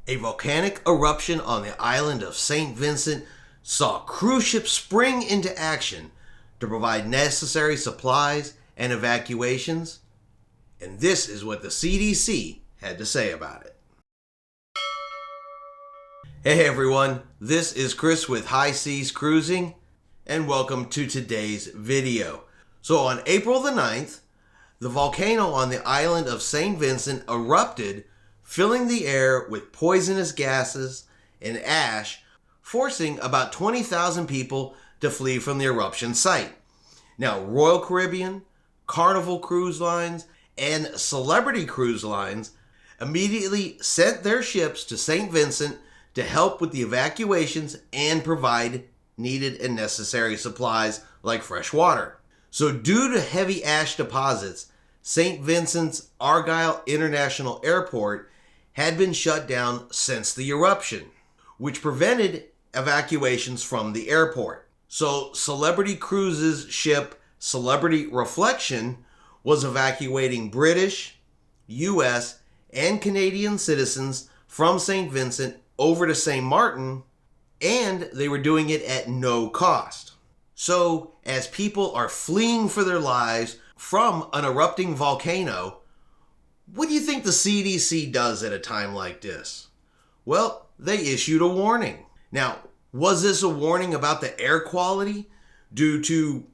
A volcanic eruption on the island of St. Vincent saw cruise ships spring into action to provide necessary supplies and evacuations, and this is what the CDC had to say about it. Hey everyone, this is Chris with High Seas Cruising, and welcome to today's video. So on April the 9th, the volcano on the island of St. Vincent erupted, filling the air with poisonous gases and ash, forcing about 20,000 people to flee from the eruption site. Now, Royal Caribbean, Carnival Cruise Lines, and Celebrity Cruise Lines immediately sent their ships to St. Vincent to help with the evacuations and provide needed and necessary supplies like fresh water. So due to heavy ash deposits, St. Vincent's Argyle International Airport had been shut down since the eruption, which prevented evacuations from the airport. So Celebrity Cruises ship Celebrity Reflection was evacuating British, US, and Canadian citizens from St. Vincent over to St. Martin, and they were doing it at no cost. So as people are fleeing for their lives from an erupting volcano, what do you think the CDC does at a time like this? Well, they issued a warning. Now, was this a warning about the air quality due to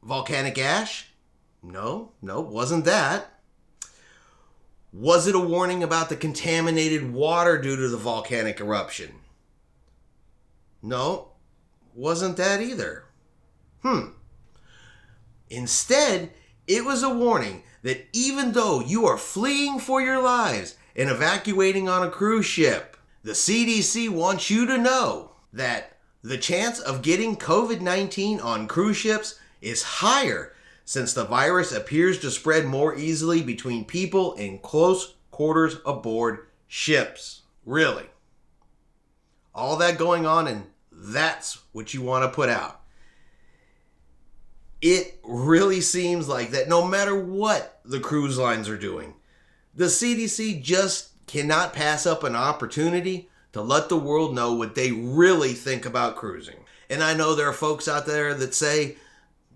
volcanic ash? No, wasn't that. Was it a warning about the contaminated water due to the volcanic eruption? No, wasn't that either. Instead, it was a warning that even though you are fleeing for your lives and evacuating on a cruise ship, the CDC wants you to know that the chance of getting COVID-19 on cruise ships is higher since the virus appears to spread more easily between people in close quarters aboard ships. Really. All that going on, and that's what you want to put out. It really seems like that no matter what the cruise lines are doing, the CDC just cannot pass up an opportunity to let the world know what they really think about cruising. And I know there are folks out there that say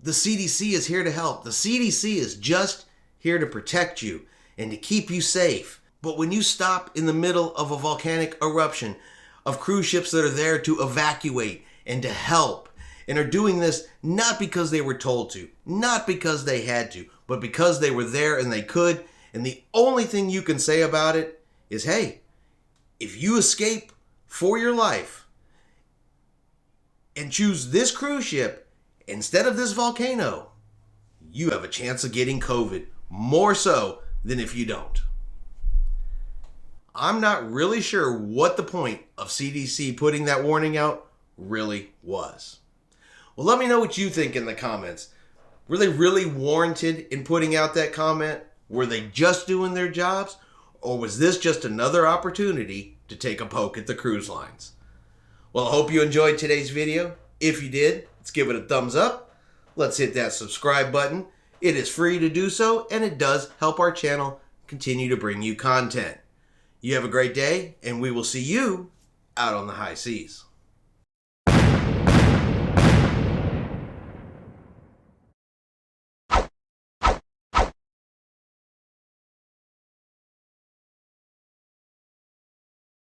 the CDC is here to help. The CDC is just here to protect you and to keep you safe. But when you stop in the middle of a volcanic eruption of cruise ships that are there to evacuate and to help, and are doing this not because they were told to, not because they had to, but because they were there and they could. And the only thing you can say about it is, hey, if you escape for your life and choose this cruise ship instead of this volcano, you have a chance of getting COVID, more so than if you don't. I'm not really sure what the point of CDC putting that warning out really was. Well, let me know what you think in the comments. Were they really warranted in putting out that comment? Were they just doing their jobs? Or was this just another opportunity to take a poke at the cruise lines? Well, I hope you enjoyed today's video. If you did, let's give it a thumbs up. Let's hit that subscribe button. It is free to do so, and it does help our channel continue to bring you content. You have a great day, and we will see you out on the high seas.